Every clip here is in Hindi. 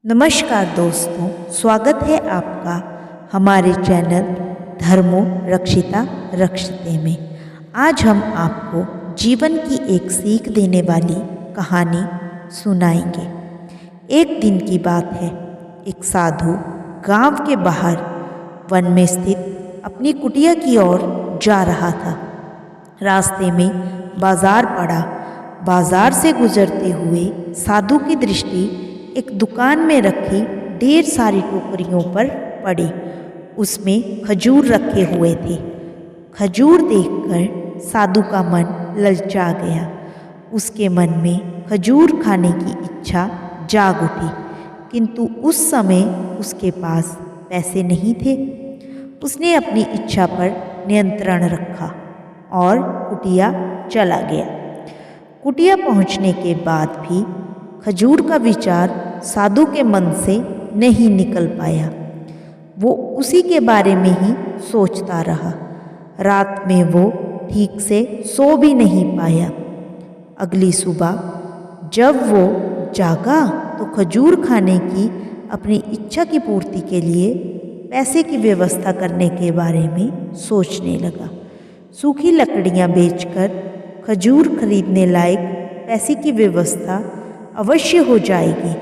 नमस्कार दोस्तों, स्वागत है आपका हमारे चैनल धर्मो रक्षिता रक्षिते में। आज हम आपको जीवन की एक सीख देने वाली कहानी सुनाएंगे। एक दिन की बात है, एक साधु गांव के बाहर वन में स्थित अपनी कुटिया की ओर जा रहा था। रास्ते में बाजार पड़ा। बाजार से गुजरते हुए साधु की दृष्टि एक दुकान में रखी ढेर सारी टोकरियों पर पड़ी। उसमें खजूर रखे हुए थे। खजूर देखकर साधु का मन ललचा गया। उसके मन में खजूर खाने की इच्छा जाग उठी, किंतु उस समय उसके पास पैसे नहीं थे। उसने अपनी इच्छा पर नियंत्रण रखा और कुटिया चला गया। कुटिया पहुंचने के बाद भी खजूर का विचार साधु के मन से नहीं निकल पाया। वो उसी के बारे में ही सोचता रहा। रात में वो ठीक से सो भी नहीं पाया। अगली सुबह जब वो जागा तो खजूर खाने की अपनी इच्छा की पूर्ति के लिए पैसे की व्यवस्था करने के बारे में सोचने लगा। सूखी लकड़ियाँ बेचकर खजूर खरीदने लायक पैसे की व्यवस्था अवश्य हो जाएगी।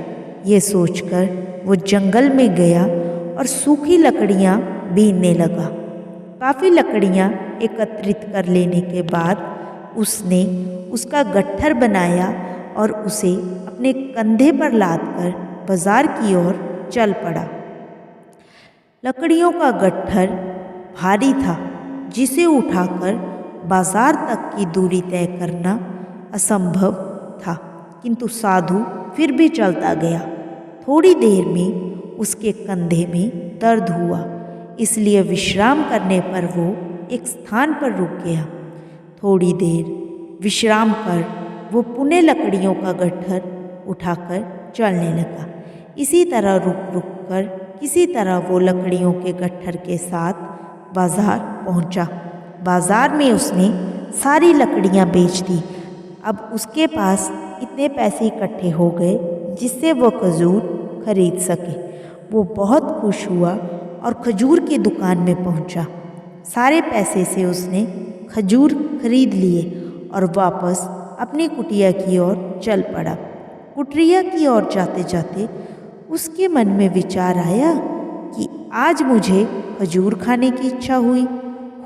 ये सोचकर वो जंगल में गया और सूखी लकड़ियाँ बीनने लगा। काफ़ी लकड़ियाँ एकत्रित कर लेने के बाद उसने उसका गट्ठर बनाया और उसे अपने कंधे पर लादकर बाजार की ओर चल पड़ा। लकड़ियों का गट्ठर भारी था, जिसे उठाकर बाजार तक की दूरी तय करना असंभव था, किंतु साधु फिर भी चलता गया। थोड़ी देर में उसके कंधे में दर्द हुआ, इसलिए विश्राम करने पर वो एक स्थान पर रुक गया। थोड़ी देर विश्राम कर वो पुनः लकड़ियों का गट्ठर उठाकर चलने लगा। इसी तरह रुक रुक कर किसी तरह वो लकड़ियों के गट्ठर के साथ बाजार पहुंचा। बाजार में उसने सारी लकड़ियां बेच दी। अब उसके पास इतने पैसे इकट्ठे हो गए जिससे वो खजूर खरीद सके। वो बहुत खुश हुआ और खजूर की दुकान में पहुंचा। सारे पैसे से उसने खजूर खरीद लिए और वापस अपनी कुटिया की ओर चल पड़ा। कुटिया की ओर जाते जाते उसके मन में विचार आया कि आज मुझे खजूर खाने की इच्छा हुई,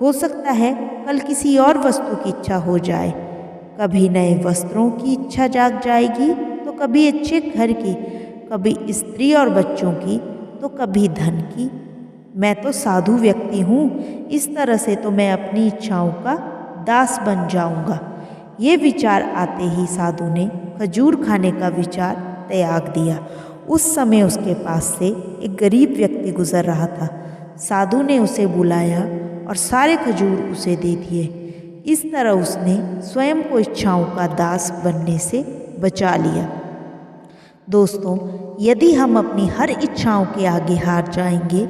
हो सकता है कल किसी और वस्तु की इच्छा हो जाए। कभी नए वस्त्रों की इच्छा जाग जाएगी तो कभी अच्छे घर की, कभी स्त्री और बच्चों की तो कभी धन की। मैं तो साधु व्यक्ति हूँ, इस तरह से तो मैं अपनी इच्छाओं का दास बन जाऊँगा। ये विचार आते ही साधु ने खजूर खाने का विचार त्याग दिया। उस समय उसके पास से एक गरीब व्यक्ति गुजर रहा था। साधु ने उसे बुलाया और सारे खजूर उसे दे दिए। इस तरह उसने स्वयं को इच्छाओं का दास बनने से बचा लिया। दोस्तों, यदि हम अपनी हर इच्छाओं के आगे हार जाएंगे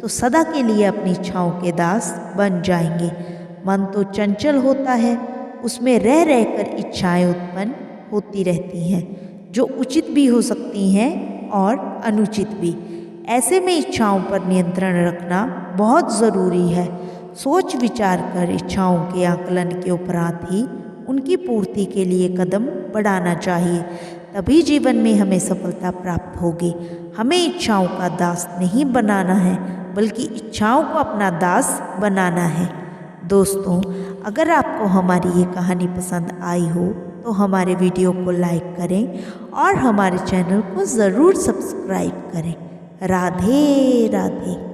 तो सदा के लिए अपनी इच्छाओं के दास बन जाएंगे। मन तो चंचल होता है, उसमें रह रहकर इच्छाएं उत्पन्न होती रहती हैं, जो उचित भी हो सकती हैं और अनुचित भी। ऐसे में इच्छाओं पर नियंत्रण रखना बहुत ज़रूरी है। सोच विचार कर इच्छाओं के आकलन के उपरांत ही उनकी पूर्ति के लिए कदम बढ़ाना चाहिए, तभी जीवन में हमें सफलता प्राप्त होगी। हमें इच्छाओं का दास नहीं बनाना है, बल्कि इच्छाओं को अपना दास बनाना है। दोस्तों, अगर आपको हमारी ये कहानी पसंद आई हो तो हमारे वीडियो को लाइक करें और हमारे चैनल को ज़रूर सब्सक्राइब करें। राधे राधे।